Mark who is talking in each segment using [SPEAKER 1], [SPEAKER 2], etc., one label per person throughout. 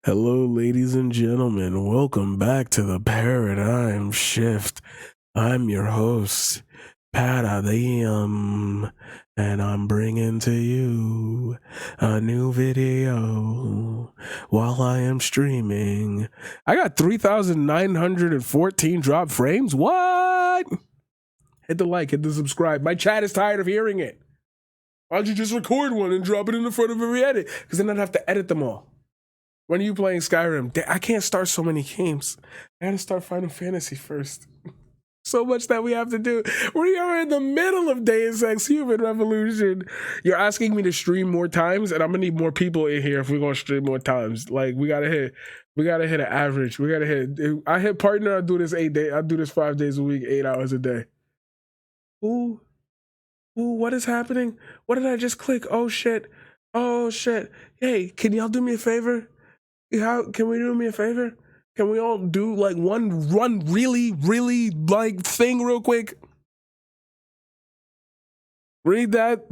[SPEAKER 1] Hello, ladies and gentlemen. Welcome back to the Paradigm Shift. I'm your host, Padadium, and I'm bringing to you a new video while I am streaming. I got 3,914 drop frames. What? Hit the like, hit the subscribe. My chat is tired of hearing it. Why don't you just record one and drop it in the front of every edit? Because then I'd have to edit them all. When are you playing Skyrim? I can't start so many games. I gotta start Final Fantasy first. So much that we have to do. We are in the middle of Deus Ex Human Revolution. You're asking me to stream more times, and I'm gonna need more people in here if we're gonna stream more times. Like we gotta hit an average. We gotta hit. If I hit partner, I do this 8 days. I do this 5 days a week, 8 hours a day. Ooh, what is happening? What did I just click? Oh shit. Hey, can y'all do me a favor? Can we do me a favor? Can we all do like one really like thing real quick? Read that.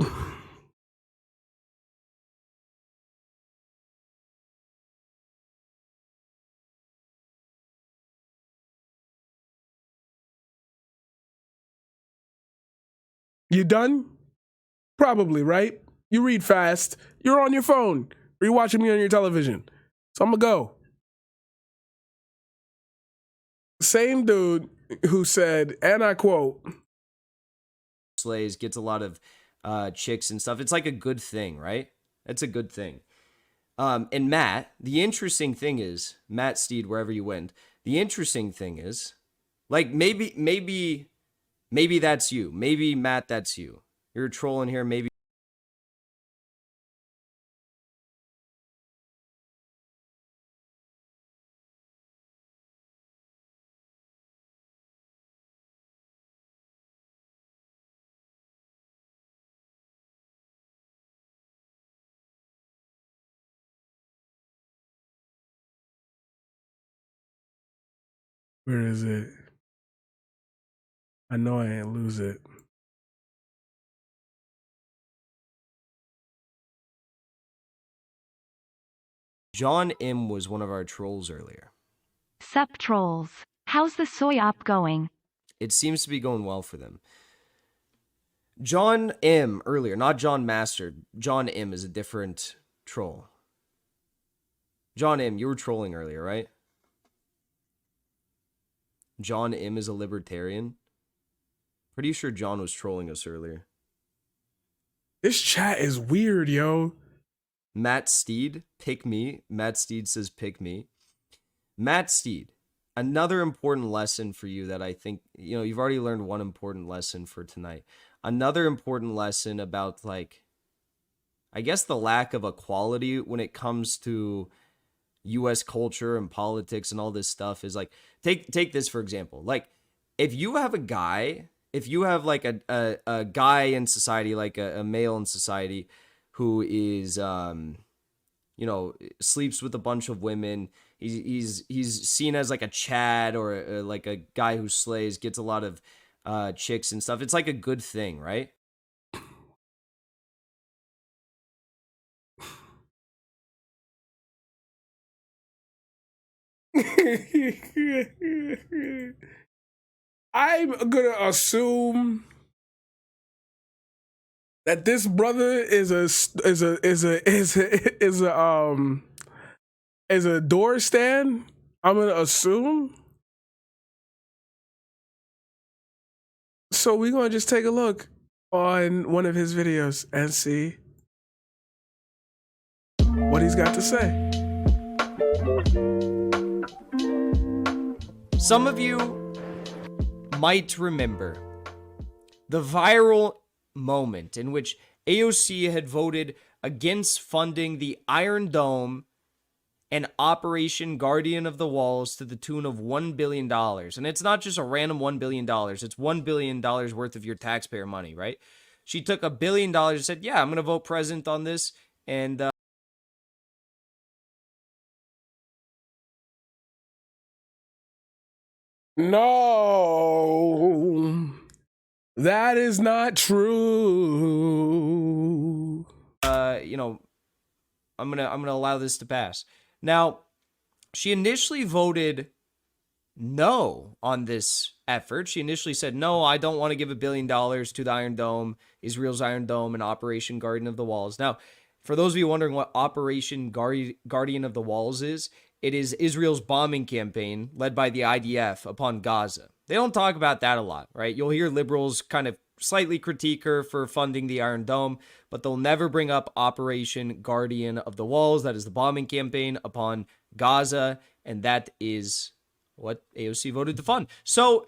[SPEAKER 1] You done? Probably, right? You read fast. You're on your phone. Or you're watching me on your television. So I'm gonna go. Same dude who said, and I quote,
[SPEAKER 2] slays, gets a lot of chicks and stuff. It's like a good thing, right? It's a good thing. And Matt, the interesting thing is, Matt Steed, wherever you went, the interesting thing is, like maybe that's you. Maybe Matt, that's you. You're trolling here, maybe.
[SPEAKER 1] where is it? I know I ain't lose it.
[SPEAKER 2] John M was one of our trolls earlier.
[SPEAKER 3] Sup trolls. How's the soy op going?
[SPEAKER 2] It seems to be going well for them. John M earlier, not John Master. John M is a different troll. John M, you were trolling earlier, right? John M is a libertarian. Pretty sure John was trolling us earlier.
[SPEAKER 1] This chat is weird, yo.
[SPEAKER 2] Matt Steed, pick me. Matt Steed says pick me. Matt Steed, another important lesson for you that I think, you've already learned one important lesson for tonight. Another important lesson about, like, I guess the lack of equality when it comes to US culture and politics and all this stuff is, like, take this for example. Like, if you have like a guy in society, like a male in society who is sleeps with a bunch of women, he's seen as like a Chad or like a guy who slays, gets a lot of chicks and stuff. It's like a good thing, right?
[SPEAKER 1] I'm gonna assume that this brother is a door stand. I'm gonna assume. So we're gonna just take a look on one of his videos and see what he's got to say.
[SPEAKER 2] Some of you might remember the viral moment in which AOC had voted against funding the Iron Dome and Operation Guardian of the Walls to the tune of $1 billion. And it's not just a random $1 billion. It's $1 billion worth of your taxpayer money, right? She took $1 billion and said, yeah, I'm going to vote president on this. And
[SPEAKER 1] No, that is not true.
[SPEAKER 2] I'm gonna allow this to pass. Now, she initially voted no on this effort. She initially said, no, I don't want to give $1 billion to the Iron Dome, Israel's Iron Dome, and Operation Guardian of the Walls. Now, for those of you wondering what Operation Guardian of the Walls is, it is Israel's bombing campaign led by the IDF upon Gaza. They don't talk about that a lot, right? You'll hear liberals kind of slightly critique her for funding the Iron Dome, but they'll never bring up Operation Guardian of the Walls. That is the bombing campaign upon Gaza, and that is what AOC voted to fund. So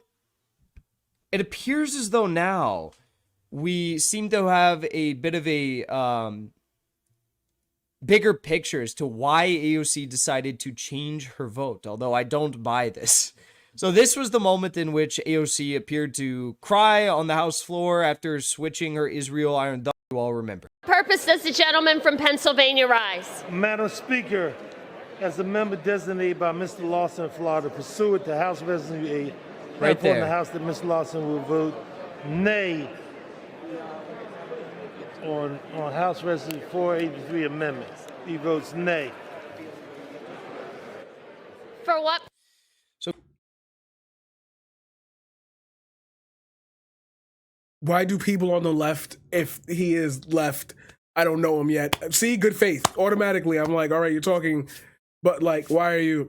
[SPEAKER 2] it appears as though now we seem to have a bit of a bigger picture as to why AOC decided to change her vote, although I don't buy this. So this was the moment in which AOC appeared to cry on the House floor after switching her Israel Iron Dome. You all remember.
[SPEAKER 4] Purpose does the gentleman from Pennsylvania rise?
[SPEAKER 5] Madam Speaker, as a member designated by Mr. Lawson of Florida, pursuant to House Resolution 8,
[SPEAKER 2] Right
[SPEAKER 5] therefore in
[SPEAKER 2] there.
[SPEAKER 5] the House that Mr. Lawson will vote nay on House Resolution 483 amendments. He votes nay.
[SPEAKER 4] For what?
[SPEAKER 2] So
[SPEAKER 1] Why do people on the left, if he is left, I don't know him yet. See, good faith. Automatically, I'm like, all right, you're talking, but like, why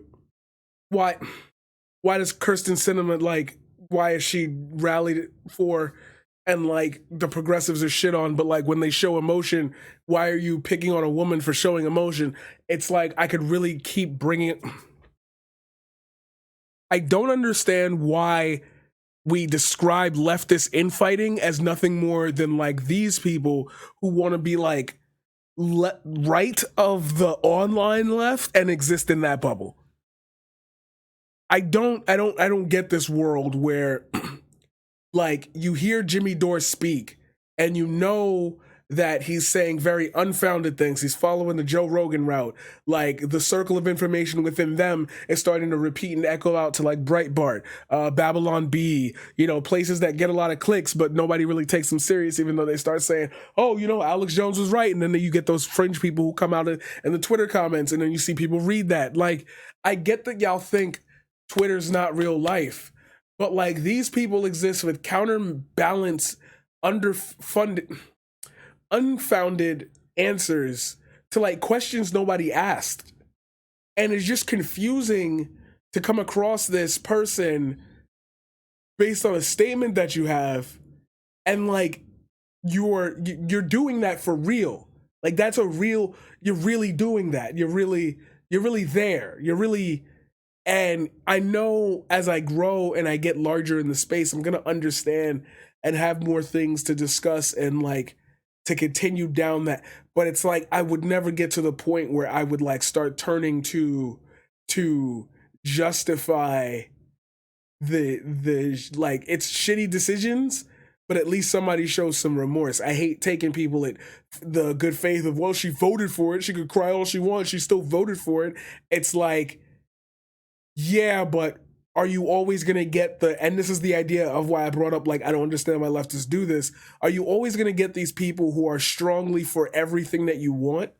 [SPEAKER 1] does Kirsten Sinema, like, why is she rallied for, and like the progressives are shit on, but like when they show emotion, why are you picking on a woman for showing emotion? It's like, I could really keep bringing it. I don't understand why we describe leftist infighting as nothing more than like these people who want to be like right of the online left and exist in that bubble. I don't get this world where like you hear Jimmy Dore speak and you know that he's saying very unfounded things. He's following the Joe Rogan route. Like the circle of information within them is starting to repeat and echo out to like Breitbart, Babylon B, places that get a lot of clicks, but nobody really takes them serious, even though they start saying, oh, Alex Jones was right. And then you get those fringe people who come out in the Twitter comments and then you see people read that. Like, I get that y'all think Twitter's not real life, but like these people exist with counterbalance, unfounded answers to like questions nobody asked. And it's just confusing to come across this person based on a statement that you have and like you're doing that for real. Like that's you're really doing that. You're really there. And I know as I grow and I get larger in the space, I'm going to understand and have more things to discuss and like to continue down that. But it's like I would never get to the point where I would like start turning to justify the like it's shitty decisions, but at least somebody shows some remorse. I hate taking people at the good faith of, well, she voted for it. She could cry all she wants. She still voted for it. It's like, yeah, but are you always going to get and this is the idea of why I brought up, like, I don't understand why leftists do this. Are you always going to get these people who are strongly for everything that you want?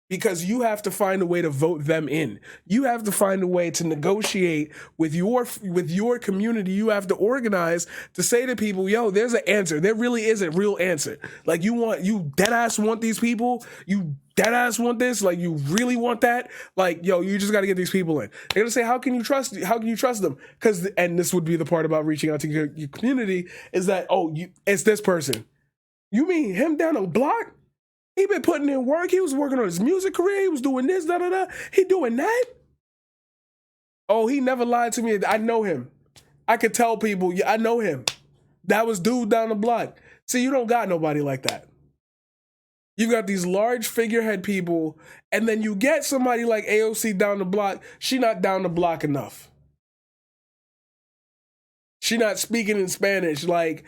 [SPEAKER 1] Because you have to find a way to vote them in. You have to find a way to negotiate with your community. You have to organize to say to people, yo, there's an answer. There really is a real answer. Like you dead ass want these people. You dead ass want this. Like you really want that. Like, yo, you just got to get these people in. They're gonna say, how can you trust them? And this would be the part about reaching out to your community is that, it's this person. You mean him down the block? He been putting in work. He was working on his music career. He was doing this, da-da-da. He doing that? Oh, he never lied to me. I know him. I could tell people, yeah, I know him. That was dude down the block. See, you don't got nobody like that. You got these large figurehead people, and then you get somebody like AOC down the block. She not down the block enough. She not speaking in Spanish. Like,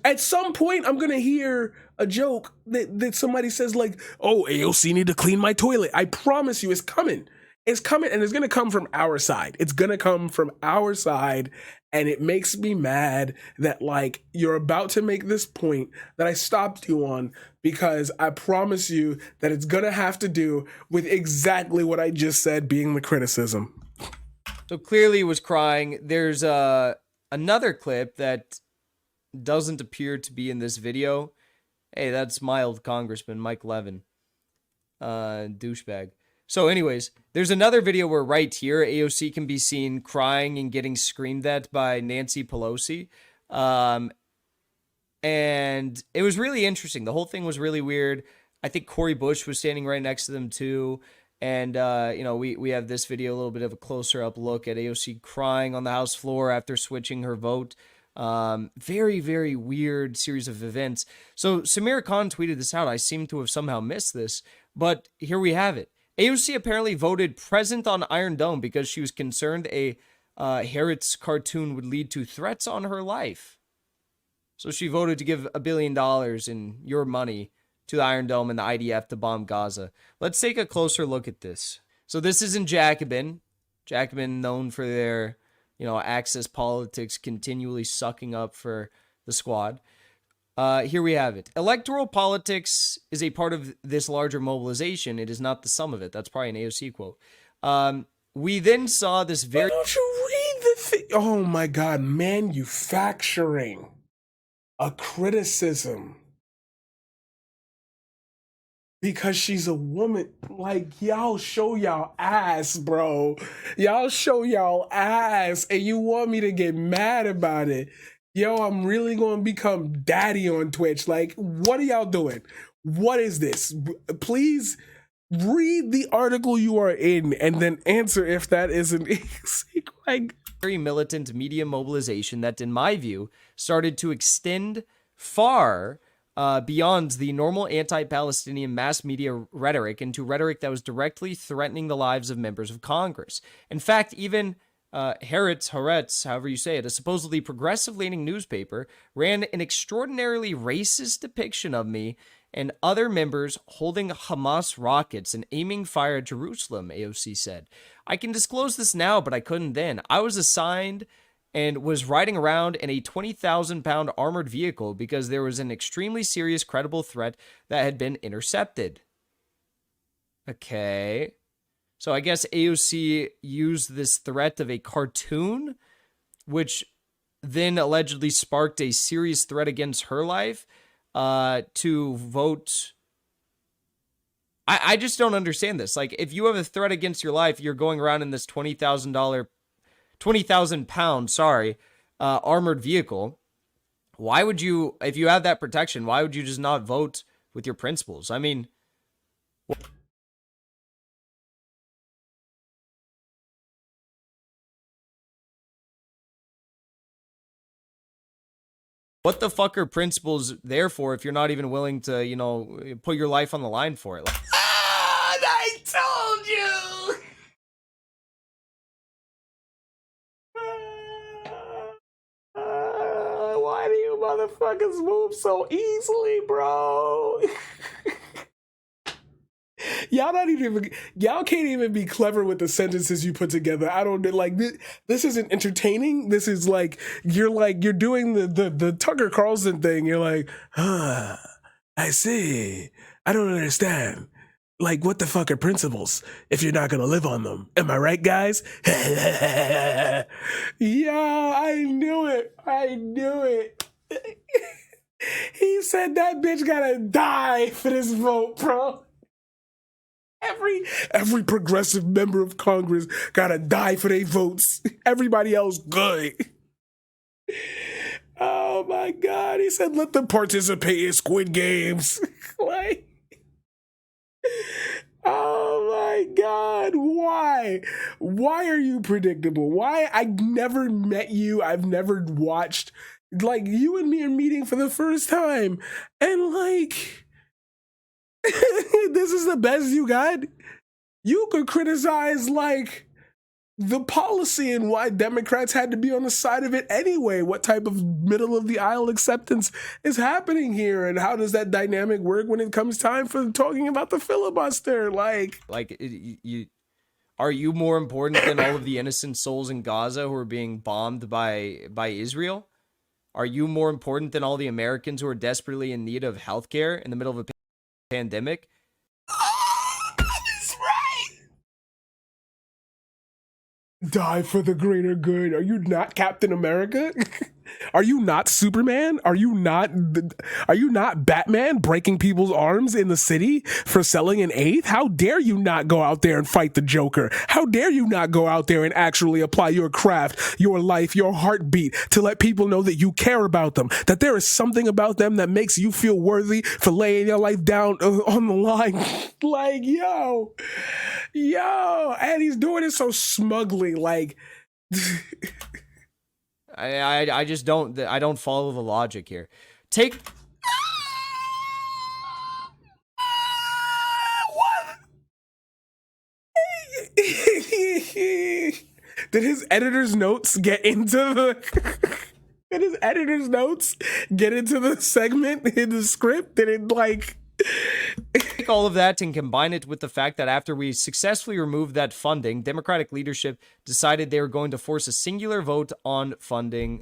[SPEAKER 1] at some point, I'm going to hear a joke that somebody says like, oh, AOC need to clean my toilet. I promise you it's coming. It's coming, and it's going to come from our side. It's going to come from our side, and it makes me mad that, like, you're about to make this point that I stopped you on, because I promise you that it's going to have to do with exactly what I just said being the criticism.
[SPEAKER 2] So clearly he was crying. There's another clip that doesn't appear to be in this video. Hey, that's mild Congressman Mike Levin. Douchebag. So anyways, there's another video where right here, AOC can be seen crying and getting screamed at by Nancy Pelosi. And it was really interesting. The whole thing was really weird. I think Cori Bush was standing right next to them too. And, you know, we have this video, a little bit of a closer up look at AOC crying on the House floor after switching her vote. Very, very weird series of events. So Samira Khan tweeted this out. I seem to have somehow missed this, but here we have it. AOC apparently voted present on Iron Dome because she was concerned a Harriet's cartoon would lead to threats on her life. So she voted to give $1 billion in your money to the Iron Dome and the IDF to bomb Gaza. Let's take a closer look at this. So this is in Jacobin. Jacobin known for their, you know, access politics, continually sucking up for the squad. Here we have it. Electoral politics is a part of this larger mobilization. It is not the sum of it. That's probably an AOC quote. We then saw this very...
[SPEAKER 1] Why don't you read the thing? Oh my God, manufacturing a criticism because she's a woman. Like, y'all show y'all ass, bro. Y'all show y'all ass, and you want me to get mad about it. Yo, I'm really going to become daddy on Twitch. Like, what are y'all doing? What is this? Please read the article you are in and then answer if that isn't like
[SPEAKER 2] very militant media mobilization that, in my view, started to extend far beyond the normal anti-Palestinian mass media rhetoric into rhetoric that was directly threatening the lives of members of Congress. In fact, even Haaretz, however you say it, a supposedly progressive-leaning newspaper, ran an extraordinarily racist depiction of me and other members holding Hamas rockets and aiming fire at Jerusalem, AOC said. I can disclose this now, but I couldn't then. I was assigned and was riding around in a 20,000-pound armored vehicle because there was an extremely serious, credible threat that had been intercepted. Okay. So I guess AOC used this threat of a cartoon, which then allegedly sparked a serious threat against her life, to vote. I just don't understand this. Like, if you have a threat against your life, you're going around in this $20,000-pound, armored vehicle. Why would you, if you have that protection, why would you just not vote with your principles? I mean, what the fuck are principles there for if you're not even willing to, you know, put your life on the line for it? Like,
[SPEAKER 1] I told you! Why do you motherfuckers move so easily, bro? Y'all can't even be clever with the sentences you put together. I don't like this isn't entertaining. This is like you're doing the Tucker Carlson thing. You're like, I see. I don't understand. Like, what the fuck are principles if you're not gonna live on them? Am I right, guys? Yeah, I knew it. He said that bitch gotta die for this vote, bro. Every progressive member of Congress gotta die for their votes. Everybody else good. Oh my God. He said, let them participate in Squid Games. Like, oh my God. Why? Why are you predictable? Why? I never met you. I've never watched. Like, you and me are meeting for the first time. And like, this is the best you got? You could criticize, like, the policy and why Democrats had to be on the side of it anyway. What type of middle-of-the-aisle acceptance is happening here? And how does that dynamic work when it comes time for talking about the filibuster? Like,
[SPEAKER 2] you Are you more important than all of the innocent souls in Gaza who are being bombed by Israel? Are you more important than all the Americans who are desperately in need of healthcare in the middle of a pandemic?
[SPEAKER 1] He's right. Die for the greater good. Are you not Captain America? Are you not Superman? Are you not Batman breaking people's arms in the city for selling an eighth? How dare you not go out there and fight the Joker? How dare you not go out there and actually apply your craft, your life, your heartbeat to let people know that you care about them, that there is something about them that makes you feel worthy for laying your life down on the line. Like, yo, and he's doing it so smugly, like.
[SPEAKER 2] I just don't follow the logic here. Take
[SPEAKER 1] Did his editor's notes get into the did his editor's notes get into the segment in the script? Did it like
[SPEAKER 2] take all of that and combine it with the fact that after we successfully removed that funding, Democratic leadership decided they were going to force a singular vote on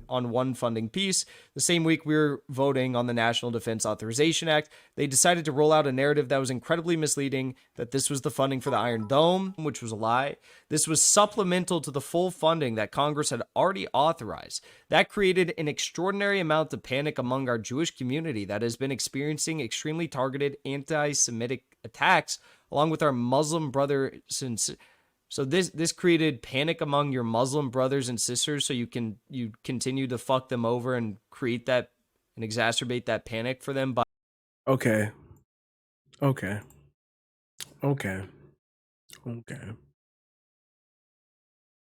[SPEAKER 2] one funding piece. The same week we were voting on the National Defense Authorization Act, they decided to roll out a narrative that was incredibly misleading, that this was the funding for the Iron Dome, which was a lie. This was supplemental to the full funding that Congress had already authorized. That created an extraordinary amount of panic among our Jewish community that has been experiencing extremely targeted anti-Semitic attacks along with our Muslim brothers and so this created panic among your Muslim brothers and sisters, so you continue to fuck them over and create that and exacerbate that panic for them by
[SPEAKER 1] Okay.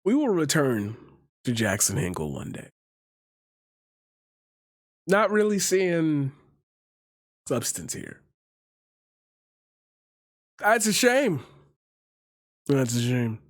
[SPEAKER 1] We will return to Jackson Hinkle one day. Not really seeing substance here. That's a shame. That's a shame.